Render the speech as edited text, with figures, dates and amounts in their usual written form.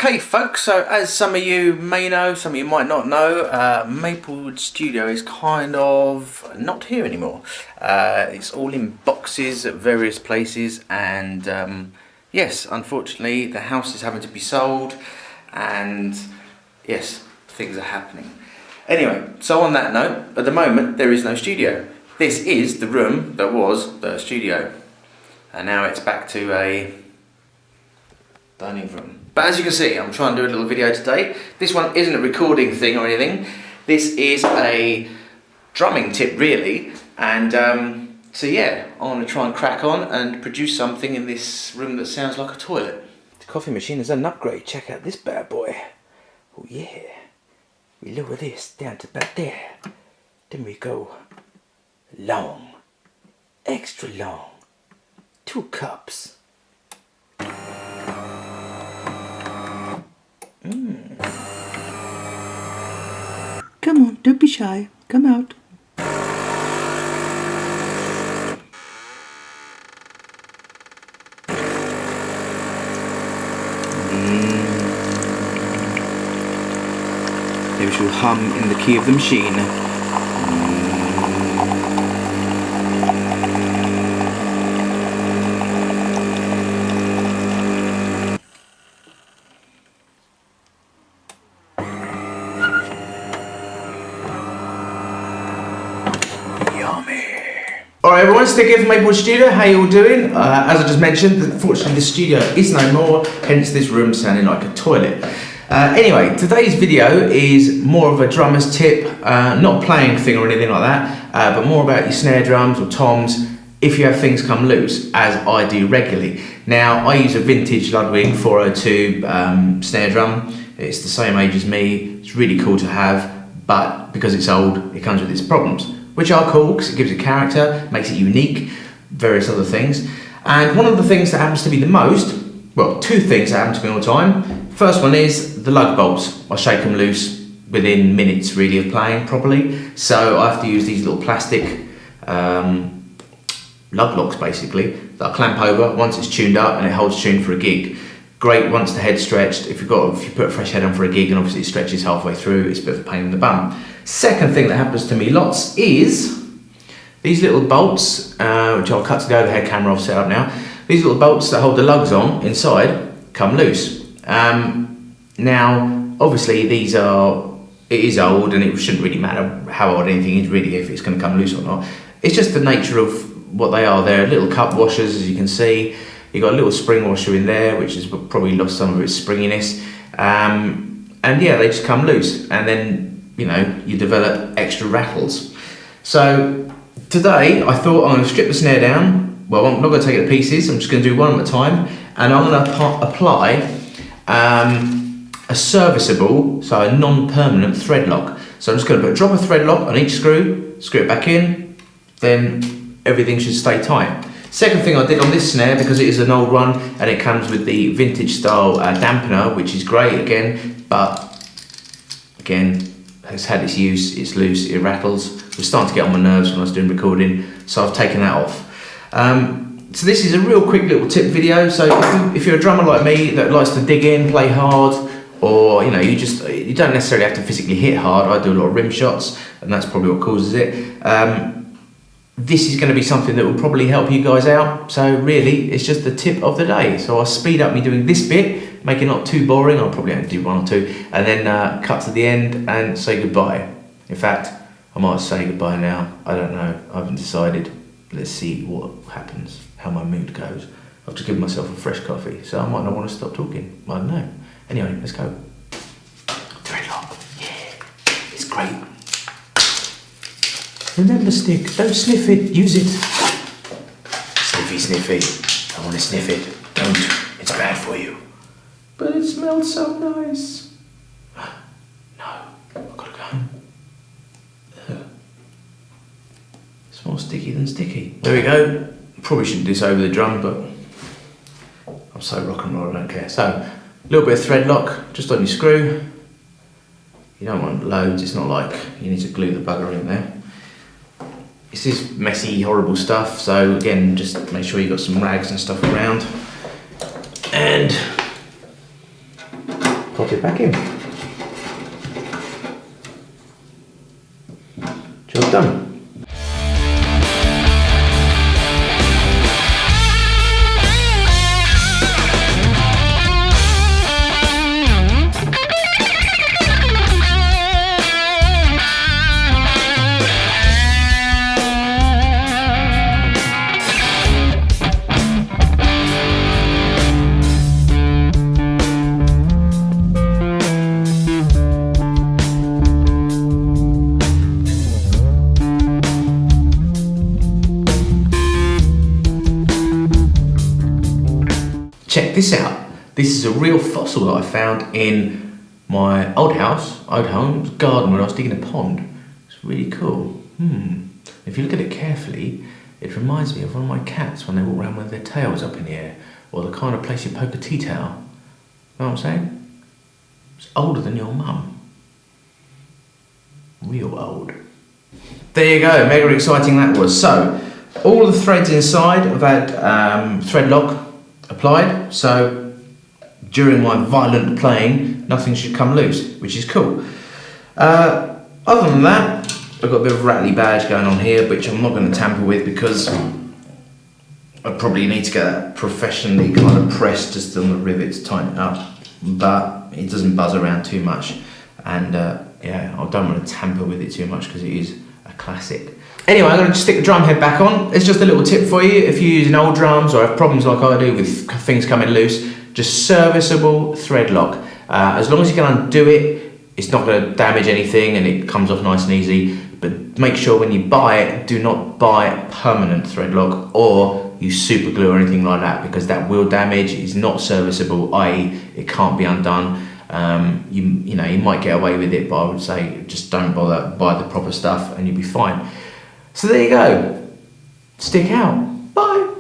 Okay folks, so as some of you may know, some of you might not know, Maplewood Studio is kind of not here anymore. It's all in boxes at various places, and yes, unfortunately the house is having to be sold, and yes, things are happening. Anyway, so on that note, at the moment there is no studio. This is the room that was the studio, and now it's back to a dining room. But as you can see, I'm trying to do a little video today. This one isn't a recording thing or anything. This is a drumming tip really. And so yeah, I want to try and crack on and produce something in this room that sounds like a toilet. The coffee machine is an upgrade. Check out this bad boy. Oh yeah. We lower this down to about there. Then we go long, extra long, 2 cups. Come on, don't be shy. Come out. The usual hum in the key of the machine. Alright everyone, stick here for Maplewood Studio. How you all doing? As I just mentioned, unfortunately the studio is no more, hence this room sounding like a toilet. Anyway, today's video is more of a drummer's tip, not playing thing or anything like that, but more about your snare drums or toms if you have things come loose, as I do regularly. Now, I use a vintage Ludwig 402 snare drum. It's the same age as me. It's really cool to have, but because it's old, it comes with its problems, which are cool because it gives it character, makes it unique, various other things. And one of the things that happens to me the most, well, 2 things that happen to me all the time. First one is the lug bolts. I shake them loose within minutes really of playing properly. So I have to use these little plastic lug locks basically that I clamp over once it's tuned up and it holds tune for a gig. Great once the head's stretched. If you put a fresh head on for a gig and obviously it stretches halfway through, it's a bit of a pain in the bum. Second thing that happens to me lots is these little bolts, which I'll cut to the overhead camera I've set up now. These little bolts that hold the lugs on inside come loose. Now, obviously it is old and it shouldn't really matter how old anything is really if it's going to come loose or not. It's just the nature of what they are. They're little cup washers, as you can see. You've got a little spring washer in there, which has probably lost some of its springiness. And yeah, they just come loose. And then, you know, you develop extra rattles. So today, I thought I'm going to strip the snare down. Well, I'm not going to take it to pieces. I'm just going to do one at a time. And I'm going to apply a serviceable, so a non-permanent thread lock. So I'm just going to drop a thread lock on each screw, screw it back in, then everything should stay tight. Second thing I did on this snare, because it is an old one and it comes with the vintage style dampener, which is great again, but again, it's had its use, it's loose, it rattles. It was starting to get on my nerves when I was doing recording, so I've taken that off. So this is a real quick little tip video. So if you're a drummer like me that likes to dig in, play hard, or you know, you don't necessarily have to physically hit hard. I do a lot of rim shots, and that's probably what causes it. This is going to be something that will probably help you guys out. So really, it's just the tip of the day. So I'll speed up me doing this bit, make it not too boring. I'll probably only do 1 or 2, and then cut to the end and say goodbye. In fact, I might say goodbye now. I don't know. I haven't decided. Let's see what happens, how my mood goes. I've just given myself a fresh coffee, so I might not want to stop talking. I don't know. Anyway, let's go. Thread lock. Yeah, it's great. Remember, stick. Don't sniff it. Use it. Sniffy, sniffy. I want to sniff it. Don't. It's bad for you. But it smells so nice. No, I've got to go. It's more sticky than sticky. There we go. Probably shouldn't do this over the drum, but I'm so rock and roll, I don't care. So, a little bit of thread lock just on your screw. You don't want loads, it's not like you need to glue the bugger in there. This is messy, horrible stuff, so again, just make sure you've got some rags and stuff around. And it back in. Job done. Check this out. This is a real fossil that I found in my old home's garden when I was digging a pond. It's really cool. If you look at it carefully, it reminds me of one of my cats when they walk around with their tails up in the air, or the kind of place you poke a tea towel. You know what I'm saying? It's older than your mum. Real old. There you go, mega exciting that was. So, all the threads inside have had thread lock applied, so during my violent playing nothing should come loose, which is cool. Other than that, I've got a bit of rattly badge going on here, which I'm not going to tamper with because I probably need to get that professionally kind of pressed just on the rivets, tighten it up, but it doesn't buzz around too much, and yeah, I don't want to tamper with it too much because it is a classic. Anyway, I'm going to stick the drum head back on. It's just a little tip for you if you're using old drums or have problems like I do with things coming loose. Just serviceable thread lock. As long as you can undo it, it's not going to damage anything and it comes off nice and easy. But make sure when you buy it, do not buy a permanent thread lock or use super glue or anything like that, because that will damage. It's not serviceable, i.e. it can't be undone. You know, you might get away with it, but I would say just don't bother, buy the proper stuff and you'll be fine. So there you go. Stick out. Bye.